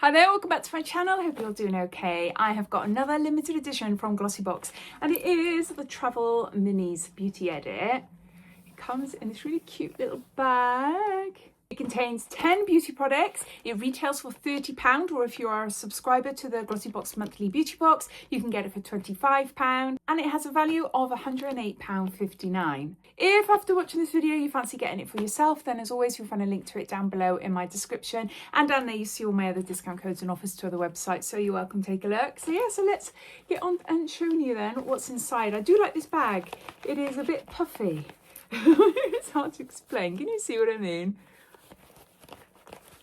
Hi there, welcome back to my channel. Hope you're doing okay. I have got another limited edition from Glossybox and it is the Travel Minis Beauty Edit. It comes in this really cute little bag. It contains 10 beauty products. It retails for £30, or if you are a subscriber to the Glossybox monthly beauty box, you can get it for £25, and it has a value of £108.59. If after watching this video you fancy getting it for yourself, then as always you'll find a link to it down below in my description, and down there you see all my other discount codes and offers to other websites, so you're welcome to take a look. So yeah, so let's get on and showing you then what's inside. I do like this bag. It is a bit puffy. It's hard to explain. Can you see what I mean?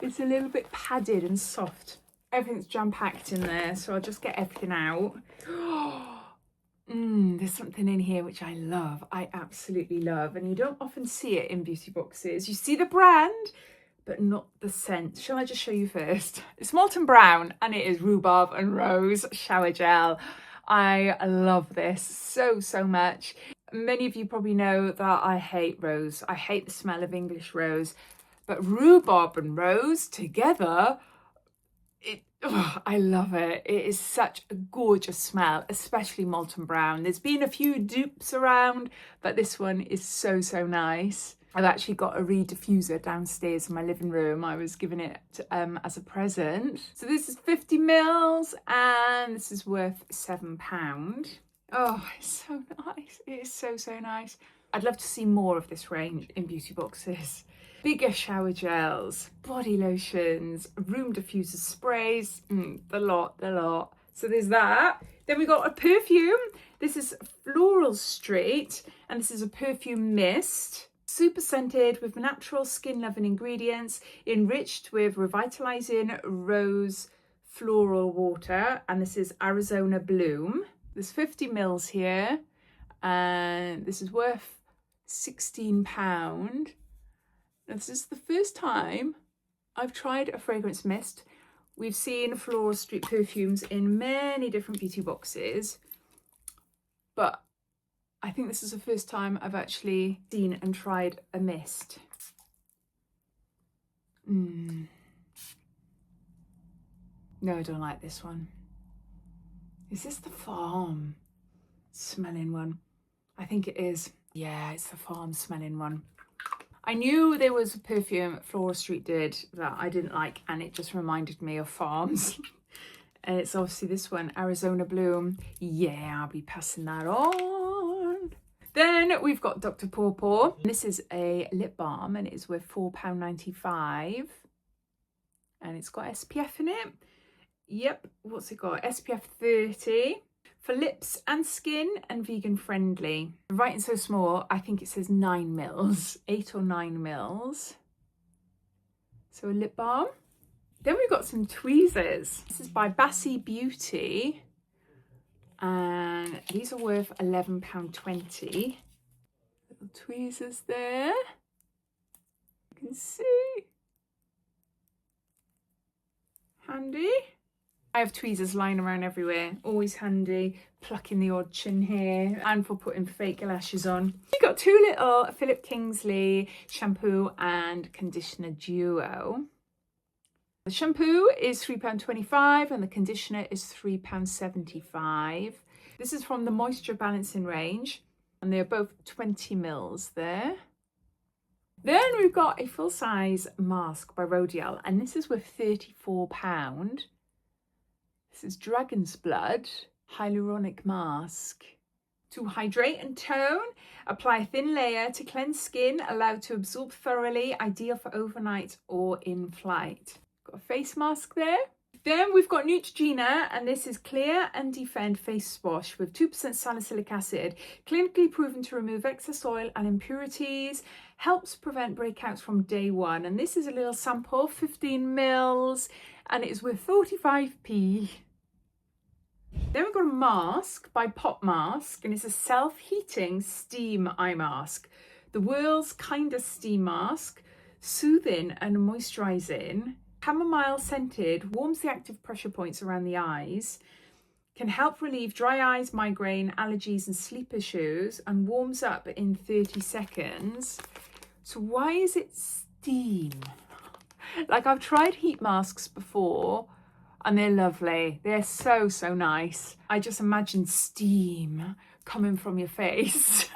It's a little bit padded and soft. Everything's jam-packed in there, so I'll just get everything out. There's something in here which I love. I absolutely love. And you don't often see it in beauty boxes. You see the brand, but not the scent. Shall I just show you first? It's Molten Brown, and it is Rhubarb and Rose Shower Gel. I love this so much. Many of you probably know that I hate rose. I hate the smell of English rose. But rhubarb and rose together, I love it. It is such a gorgeous smell, especially Molten Brown. There's been a few dupes around, but this one is so nice. I've actually got a rediffuser downstairs in my living room. I was given it as a present. So this is 50 mils and this is worth £7. Oh, it's so nice. It is so nice. I'd love to see more of this range in beauty boxes. Bigger shower gels, body lotions, room diffuser sprays, the lot. So there's that. Then we got a perfume. This is Floral Street, and this is a perfume mist. Super scented with natural skin loving ingredients, enriched with revitalizing rose floral water, and this is Arizona Bloom. There's 50 mils here, and this is worth £16. This is the first time I've tried a fragrance mist. We've seen Floral Street perfumes in many different beauty boxes, but I think this is the first time I've actually seen and tried a mist. No, I don't like this one. Is this the farm smelling one? I think it is. Yeah, it's the farm smelling one. I knew there was a perfume Floral Street did that I didn't like, and it just reminded me of farms. And it's obviously this one, Arizona Bloom. Yeah, I'll be passing that on. Then we've got Dr. Pawpaw. This is a lip balm and it is worth £4.95. And it's got SPF in it. Yep, what's it got? SPF 30. For lips and skin and vegan friendly. Writing so small, I think it says 9 mils, 8 or 9 mils. So a lip balm. Then we've got some tweezers. This is by Bassy Beauty. And these are worth £11.20. Little tweezers there. You can see. Handy. I have tweezers lying around everywhere, always handy, plucking the odd chin hair and for putting fake lashes on. We've got two little Philip Kingsley shampoo and conditioner duo. The shampoo is £3.25 and the conditioner is £3.75. This is from the Moisture Balancing range and they're both 20 mils there. Then we've got a full-size mask by Rodial and this is worth £34. This is Dragon's Blood Hyaluronic Mask. To hydrate and tone, apply a thin layer to cleanse skin, allowed to absorb thoroughly, ideal for overnight or in flight. Got a face mask there. Then we've got Neutrogena, and this is Clear and Defend Face Wash with 2% salicylic acid, clinically proven to remove excess oil and impurities, helps prevent breakouts from day one. And this is a little sample, 15 mils, and it is worth 45p. Then we've got a mask by Pop Mask, and it's a self-heating steam eye mask. The world's kindest steam mask, soothing and moisturising. Chamomile scented, warms the active pressure points around the eyes, can help relieve dry eyes, migraine, allergies and sleep issues, and warms up in 30 seconds. So why is it steam? Like, I've tried heat masks before, and they're lovely. They're so, so nice. I just imagine steam coming from your face,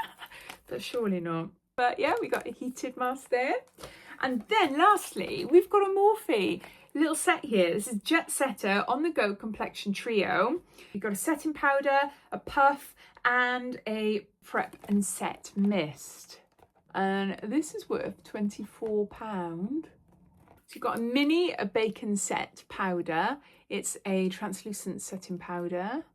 but surely not. But yeah, we got a heated mask there. And then lastly, we've got a Morphe little set here. This is Jet Setter On The Go Complexion Trio. You've got a setting powder, a puff, and a prep and set mist. And this is worth £24. So you've got a mini, a bacon set powder. It's a translucent setting powder.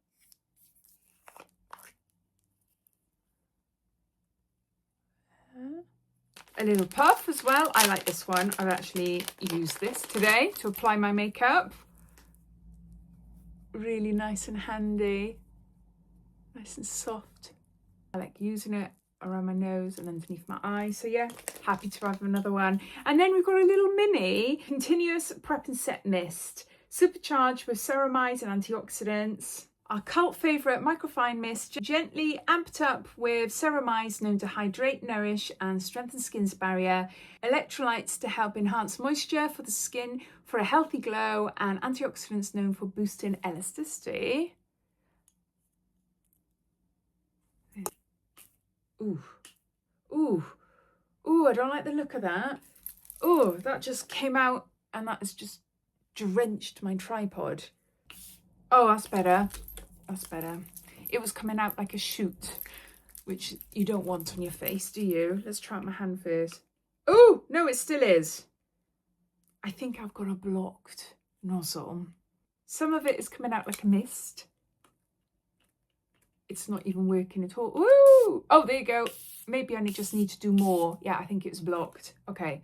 A little puff as well. I like this one. I've actually used this today to apply my makeup. Really nice and handy. Nice and soft. I like using it around my nose and underneath my eyes. So yeah, happy to have another one. And then we've got a little mini continuous prep and set mist, supercharged with ceramides and antioxidants. Our cult favourite microfine mist, gently amped up with ceramides known to hydrate, nourish and strengthen skin's barrier, electrolytes to help enhance moisture for the skin for a healthy glow, and antioxidants known for boosting elasticity. Ooh, ooh, ooh, I don't like the look of that. Oh, that just came out and that has just drenched my tripod. Oh, that's better. That's better. It was coming out like a shoot, which you don't want on your face, do you? Let's try out my hand first. Oh, no, it still is. I think I've got a blocked nozzle. Some of it is coming out like a mist. It's not even working at all. Ooh! Oh, there you go. Maybe I just need to do more. Yeah, I think it's blocked. Okay.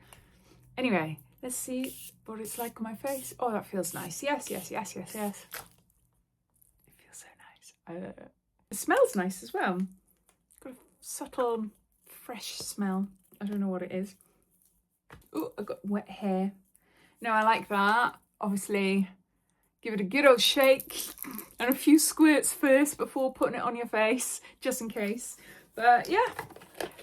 Anyway, let's see what it's like on my face. Oh, that feels nice. Yes, yes, yes, yes, yes. It smells nice as well. Got a subtle, fresh smell. I don't know what it is. Oh, I've got wet hair. No, I like that. Obviously, give it a good old shake and a few squirts first before putting it on your face, just in case. But yeah,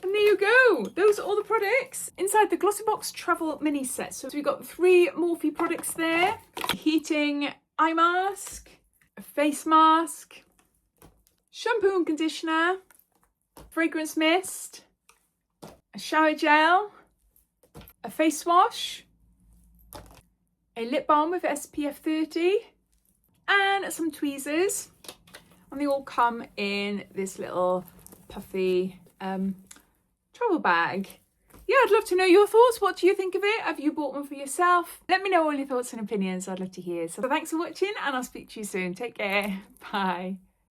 and there you go. Those are all the products inside the Glossybox Travel Mini set. So we've got 3 Morphe products there. Heating eye mask, a face mask, shampoo and conditioner, fragrance mist, a shower gel, a face wash, a lip balm with SPF 30, and some tweezers. And they all come in this little puffy travel bag. Yeah, I'd love to know your thoughts. What do you think of it? Have you bought one for yourself? Let me know all your thoughts and opinions. I'd love to hear. So thanks for watching and I'll speak to you soon. Take care. Bye.